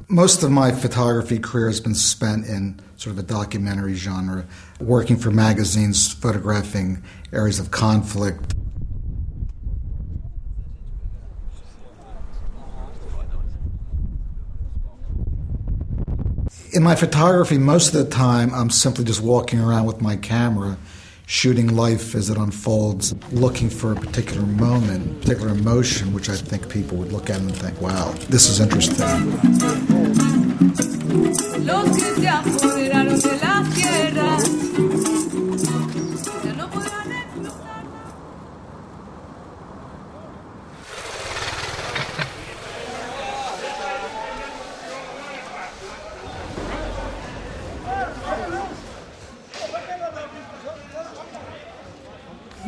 Most of my photography career has been spent in sort of a documentary genre, working for magazines, photographing areas of conflict. In my photography, most of the time, I'm simply just walking around with my camera, shooting life as it unfolds, looking for a particular moment, particular emotion, which I think people would look at and think, wow, this is interesting.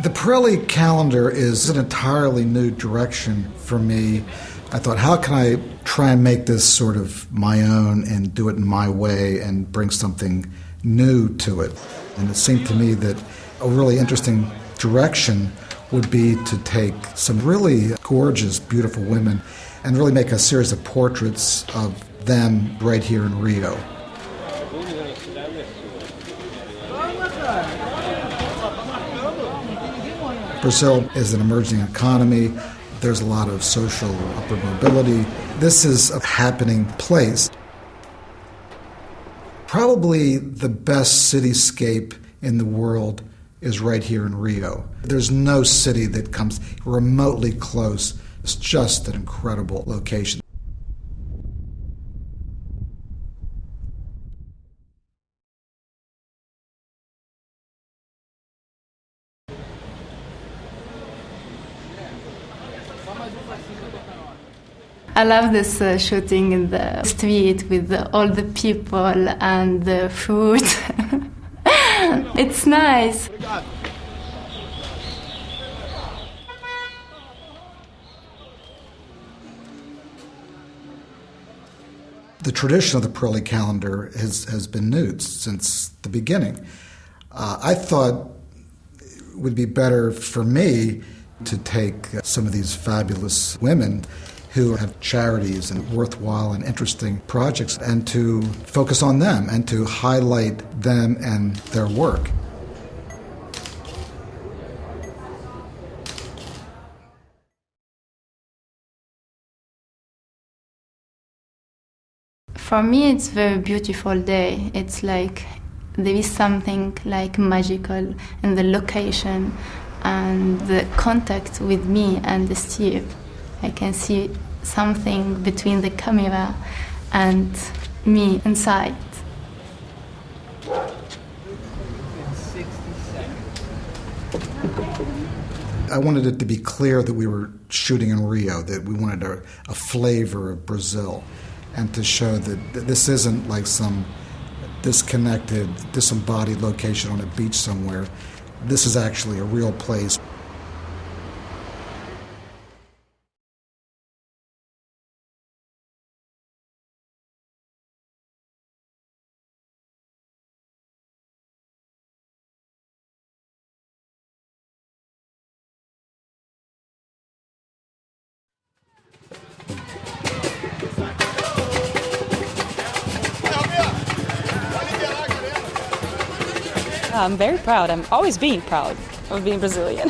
The Pirelli Kalender is an entirely new direction for me. I thought, how can I try and make this sort of my own and do it in my way and bring something new to it? And it seemed to me that a really interesting direction would be to take some really gorgeous, beautiful women and really make a series of portraits of them right here in Rio. Brazil is an emerging economy. There's a lot of social upward mobility. This is a happening place. Probably the best cityscape in the world is right here in Rio. There's no city that comes remotely close. It's just an incredible location. I love this shooting in the street with all the people and the food. It's nice. The tradition of the Pirelli Kalender has been nudes since the beginning. I thought it would be better for me to take some of these fabulous women who have charities and worthwhile and interesting projects and to focus on them and to highlight them and their work. For me, it's a very beautiful day. It's like there is something like magical in the location and the contact with me and Steve. I can see something between the camera and me inside. I wanted it to be clear that we were shooting in Rio, that we wanted a flavor of Brazil, and to show that this isn't like some disconnected, disembodied location on a beach somewhere. This is actually a real place. I'm very proud. I'm always being proud of being Brazilian.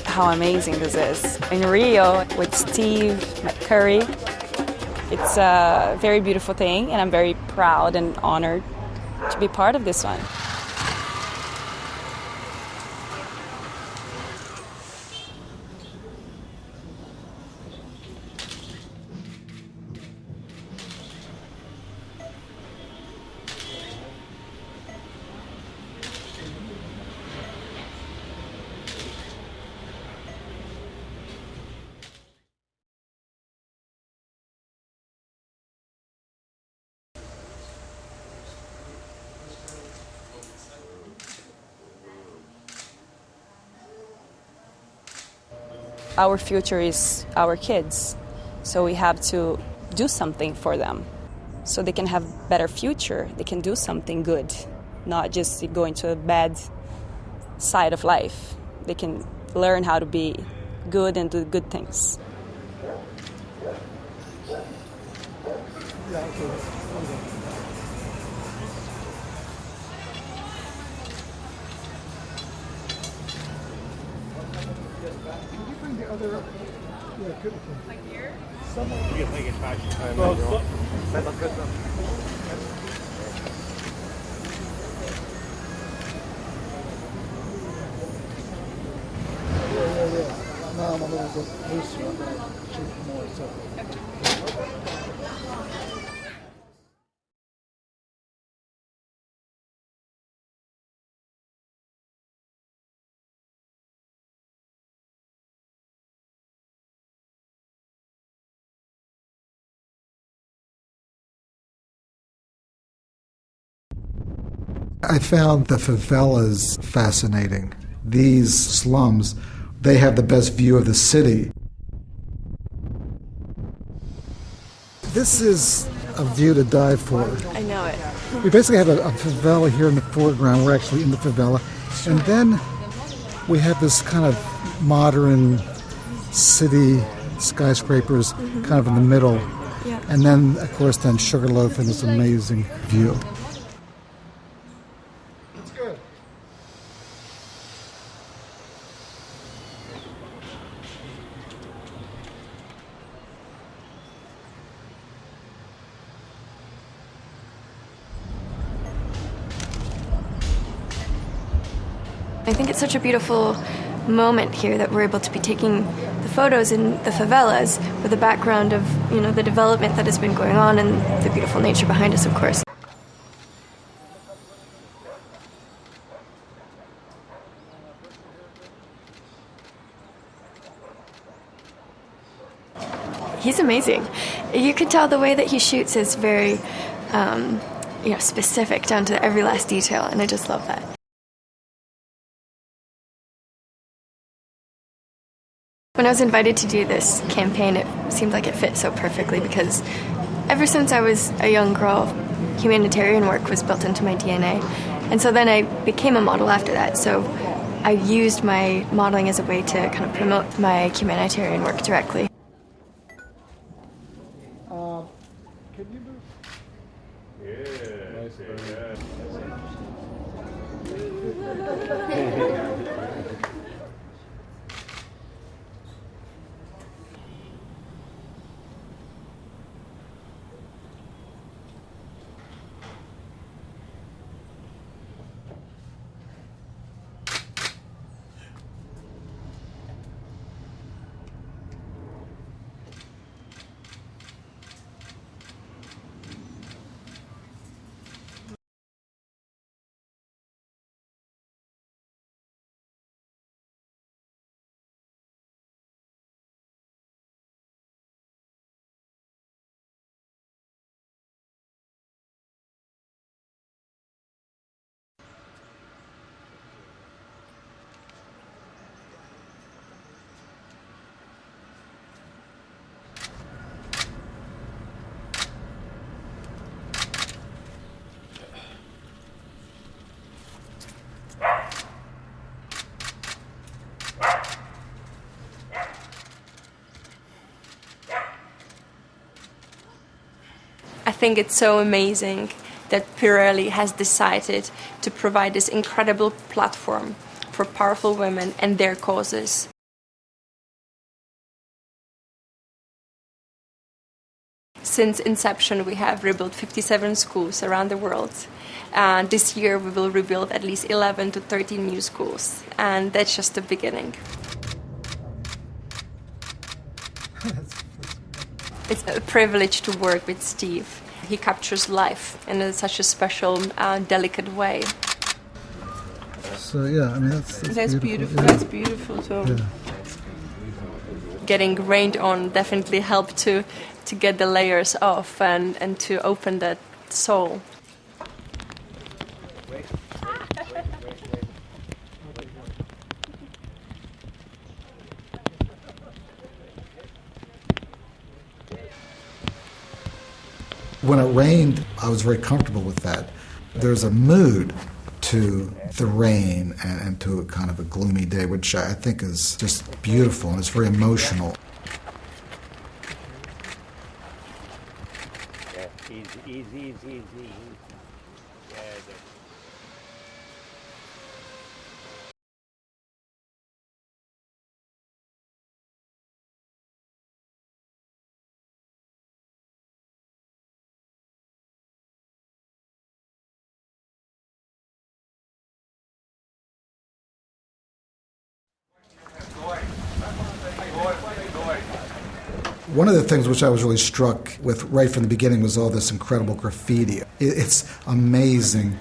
How amazing this is. In Rio with Steve McCurry, it's a very beautiful thing, and I'm very proud and honored to be part of this one. Our future is our kids, so we have to do something for them so they can have a better future, they can do something good not just going to a bad side of life. They can learn how to be good and do good things. Now I'm a little bit looser. I'm going to shoot more. So. I found the favelas fascinating. These slums, they have the best view of the city. This is a view to die for. I know it. We basically have a favela here in the foreground. We're actually in the favela. And then we have this kind of modern city skyscrapers kind of in the middle. Yeah. And then, of course, then Sugarloaf and this amazing view. That's good. I think it's such a beautiful moment here that we're able to be taking the photos in the favelas with the background of, the development that has been going on and the beautiful nature behind us, of course. He's amazing. You could tell the way that he shoots is very, specific down to every last detail, and I just love that. When I was invited to do this campaign, it seemed like it fit so perfectly because ever since I was a young girl, humanitarian work was built into my DNA. And so then I became a model after that. So I used my modeling as a way to kind of promote my humanitarian work directly. Can you move? I think it's so amazing that Pirelli has decided to provide this incredible platform for powerful women and their causes. Since inception, we have rebuilt 57 schools around the world. And this year, we will rebuild at least 11 to 13 new schools. And that's just the beginning. It's a privilege to work with Steve. He captures life in such a special, delicate way. So yeah, I mean that's beautiful. Yeah. That's beautiful. So getting rained on definitely helped to get the layers off and to open that soul. When it rained, I was very comfortable with that. There's a mood to the rain and to a kind of a gloomy day, which I think is just beautiful and it's very emotional. Yeah, easy. Yeah, One of the things which I was really struck with right from the beginning was all this incredible graffiti. It's amazing.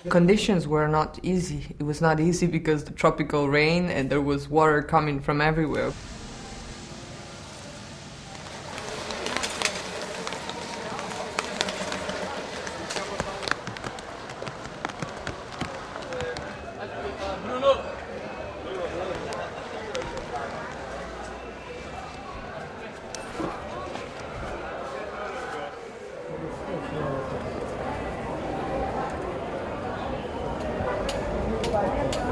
Conditions were not easy. It was not easy because the tropical rain and there was water coming from everywhere.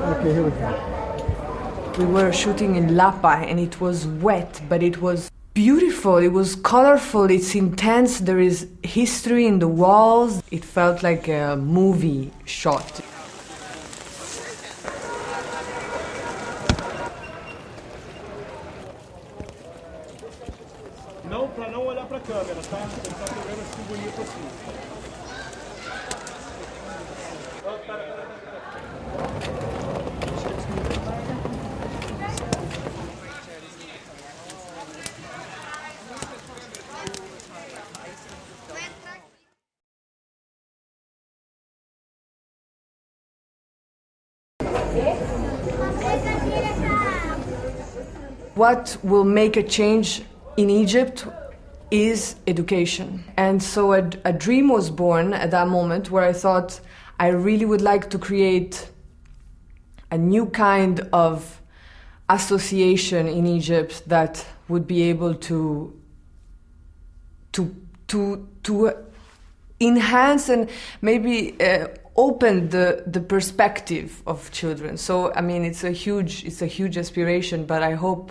Okay, here we go. We were shooting in Lapa and it was wet, but it was beautiful, it was colorful, it's intense, there is history in the walls. It felt like a movie shot. Não, para não olhar para a câmera, tá? Tentar pegar assim bonito assim. What will make a change in Egypt is education. And so a dream was born at that moment where I thought I really would like to create a new kind of association in Egypt that would be able to enhance and maybe open the perspective of children. So I mean it's a huge aspiration, but I hope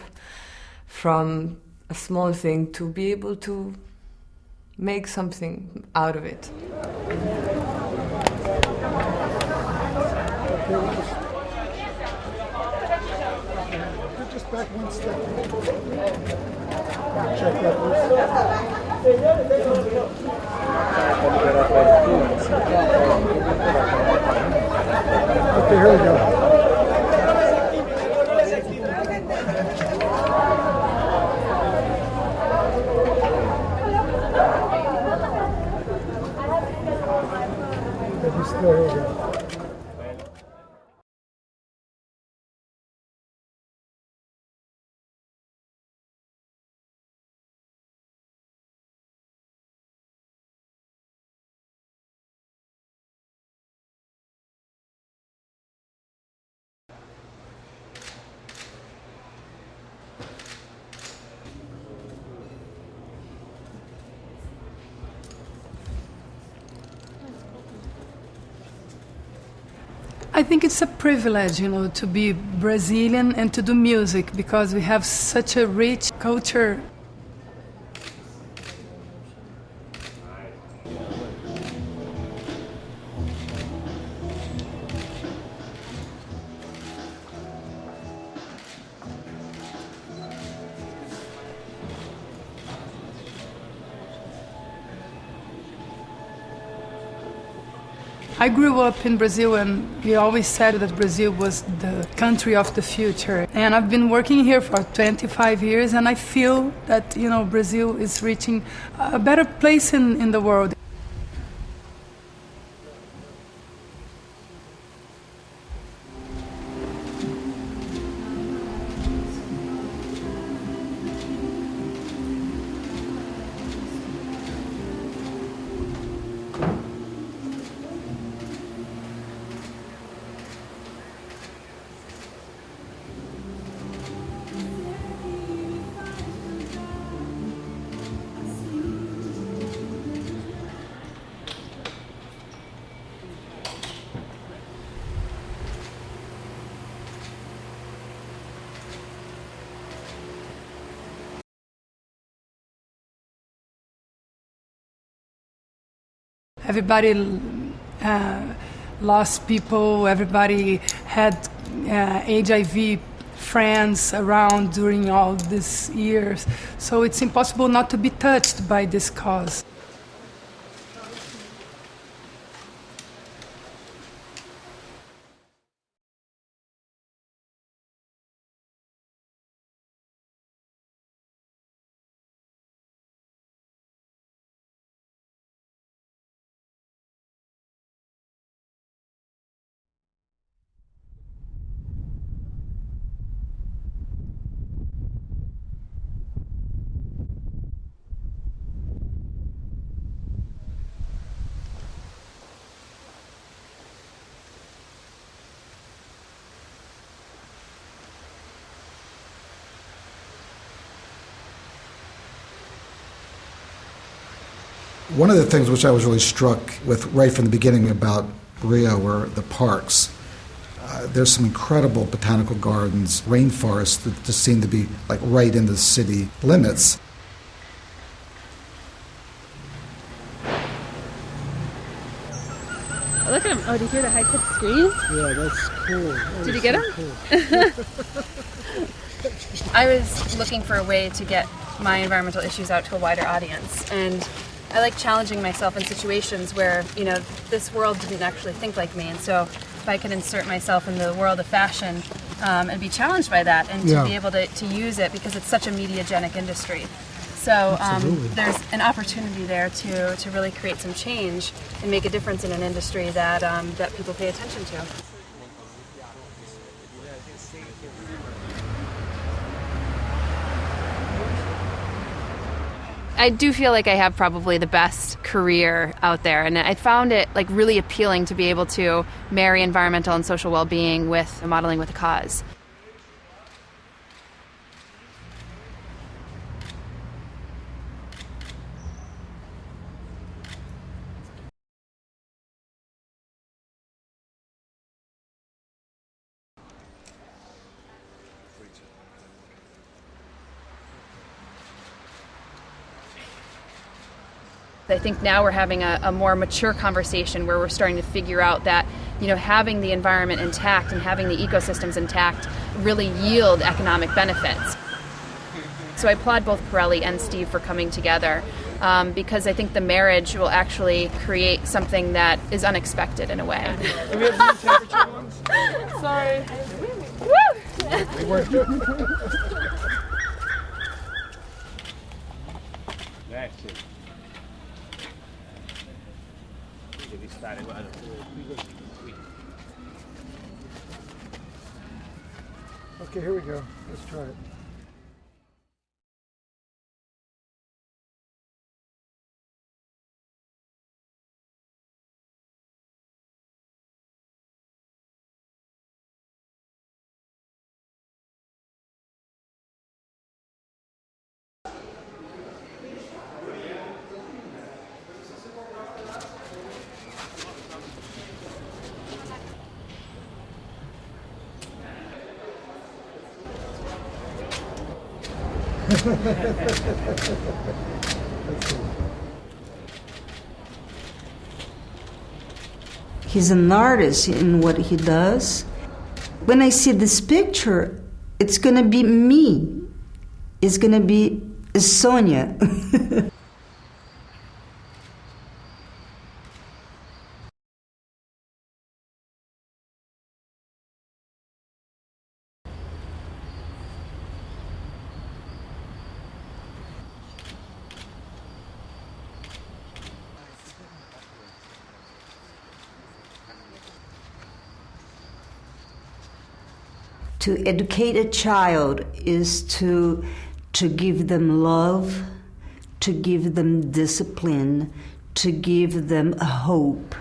from a small thing to be able to make something out of it. Just back one step. Check that. Okay, here we go. Here we go. I think it's a privilege, to be Brazilian and to do music because we have such a rich culture. I grew up in Brazil and we always said that Brazil was the country of the future. And I've been working here for 25 years and I feel that, Brazil is reaching a better place in the world. Everybody lost people, everybody had HIV friends around during all these years. So it's impossible not to be touched by this cause. One of the things which I was really struck with right from the beginning about Rio were the parks. There's some incredible botanical gardens, rainforests that just seem to be like right in the city limits. Look at him. Oh, did you hear the high-pitched scream? Yeah, that's cool. Did you get him? Cool. I was looking for a way to get my environmental issues out to a wider audience, and I like challenging myself in situations where, you know, this world didn't actually think like me, and so if I could insert myself in the world of fashion and be challenged by that, and to be able to use it because it's such a mediagenic industry. So there's an opportunity there to really create some change and make a difference in an industry that that people pay attention to. I do feel like I have probably the best career out there, and I found it like really appealing to be able to marry environmental and social well-being with modeling with a cause. I think now we're having a more mature conversation where we're starting to figure out that, you know, having the environment intact and having the ecosystems intact really yield economic benefits. So I applaud both Pirelli and Steve for coming together because I think the marriage will actually create something that is unexpected in a way. Do we have room temperature ones? Sorry. They work. That's it. Okay, here we go. Let's try it. He's an artist in what he does. When I see this picture, it's going to be me. It's going to be Sonia. To educate a child is to give them love, to give them discipline, to give them a hope.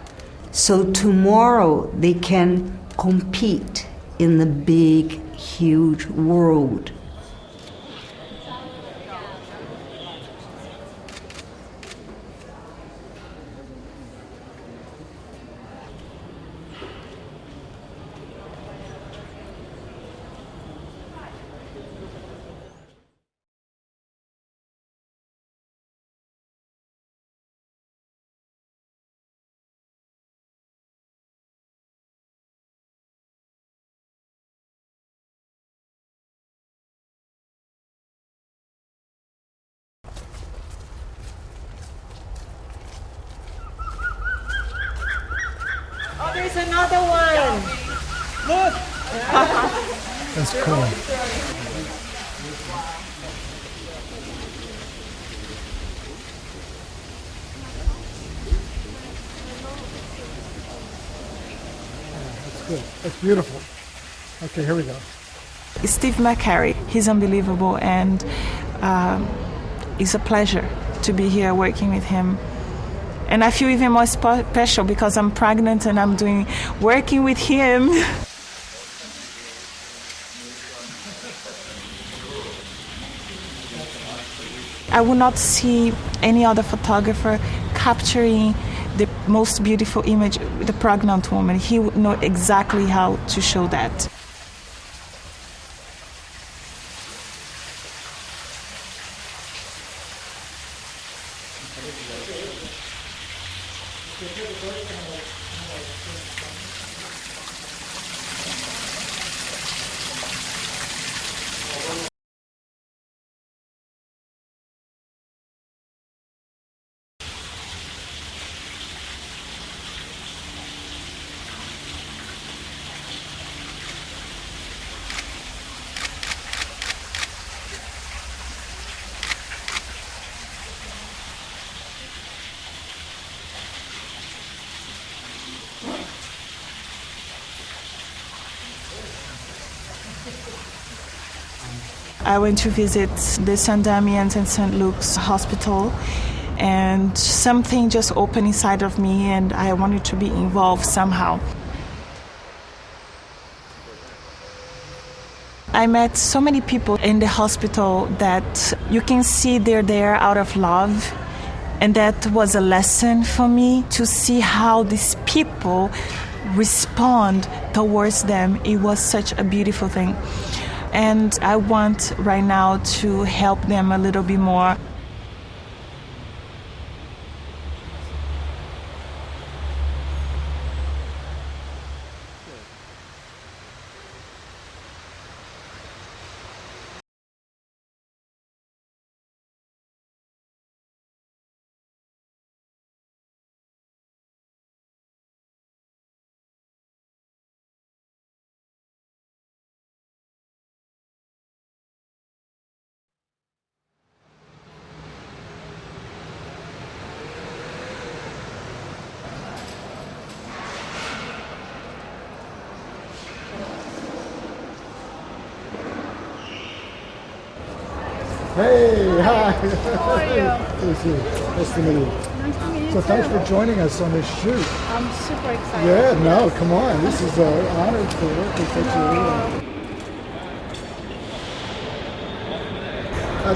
So tomorrow they can compete in the big, huge world. There's another one. Look. That's cool. That's good. That's beautiful. Okay, here we go. Steve McCary, he's unbelievable, and it's a pleasure to be here working with him. And I feel even more special because I'm pregnant and I'm working with him. I would not see any other photographer capturing the most beautiful image, the pregnant woman. He would know exactly how to show that. I went to visit the St. Damian's and St. Luke's hospital, and something just opened inside of me, and I wanted to be involved somehow. I met so many people in the hospital that you can see they're there out of love, and that was a lesson for me to see how these people respond towards them. It was such a beautiful thing. And I want right now to help them a little bit more. Hey, hi. How are you? Nice to meet you. Nice to meet you. So thanks for joining us on this shoot. I'm super excited. Yeah, no, come on. This is an honor to work with such a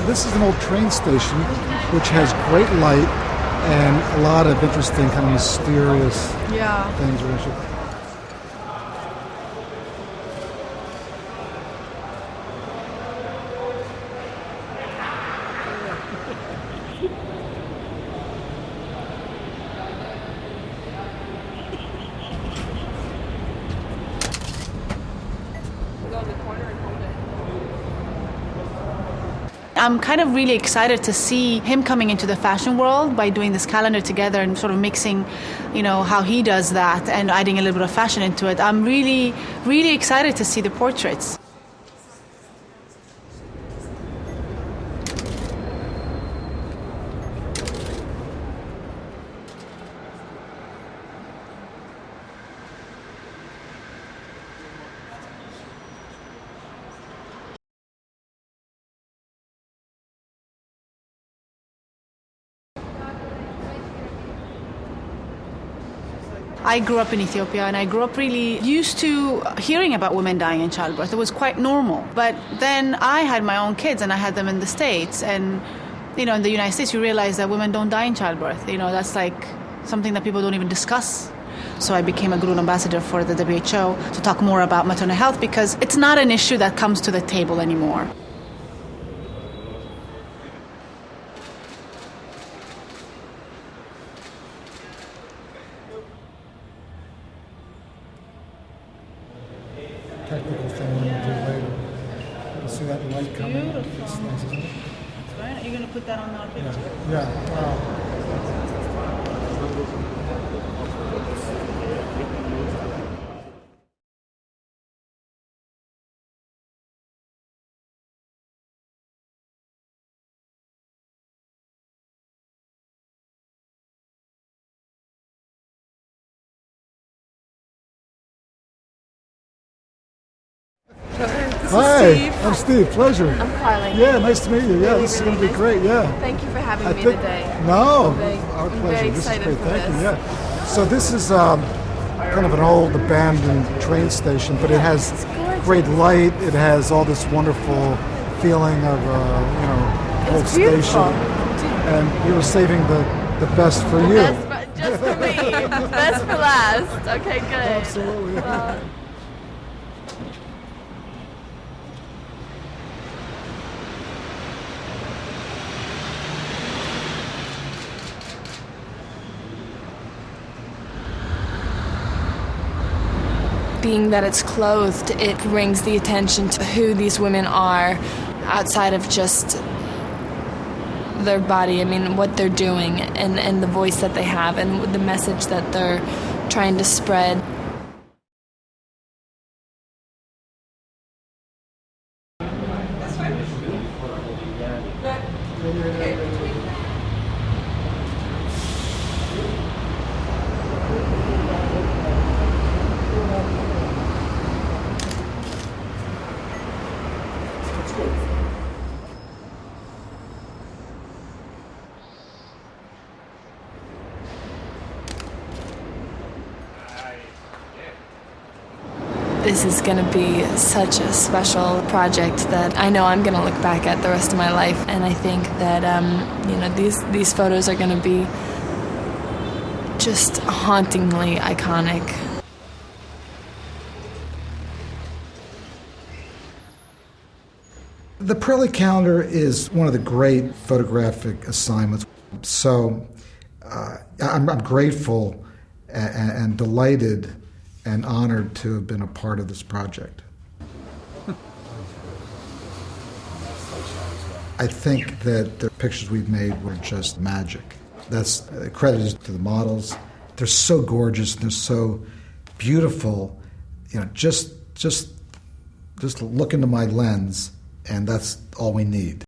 This is an old train station which has great light and a lot of interesting kind of mysterious things. I'm kind of really excited to see him coming into the fashion world by doing this calendar together and sort of mixing, how he does that and adding a little bit of fashion into it. I'm really, really excited to see the portraits. I grew up in Ethiopia and I grew up really used to hearing about women dying in childbirth. It was quite normal. But then I had my own kids and I had them in the States. And, in the United States, you realize that women don't die in childbirth. That's like something that people don't even discuss. So I became a Grun ambassador for the WHO to talk more about maternal health because it's not an issue that comes to the table anymore. Technical thing we'll do later. You see that light coming? Beautiful. It's nice, isn't it? Right? Are you going to put that on our picture? Yeah. Wow. Hi, Steve. I'm Steve. Pleasure. I'm Carly. Yeah, nice to meet you. Yeah, this is going to be nice. great. Yeah. Thank you for having me think, today. No, our I'm pleasure. very This is excited great. for Thank this. you. Yeah. So this is kind of an old abandoned train station, but it has great light. It has all this wonderful feeling of old It's beautiful. station. And you were saving the best for you. Just for me. Best for last. Okay, good. Absolutely. Being that it's clothed, it brings the attention to who these women are outside of just their body. I mean, what they're doing and the voice that they have and the message that they're trying to spread. This is going to be such a special project that I know I'm going to look back at the rest of my life, and I think that these photos are going to be just hauntingly iconic. The Pirelli Calendar is one of the great photographic assignments. So I'm grateful and delighted and honored to have been a part of this project. I think that the pictures we've made were just magic. That's credit to the models. They're so gorgeous and they're so beautiful. Just look into my lens, and that's all we need.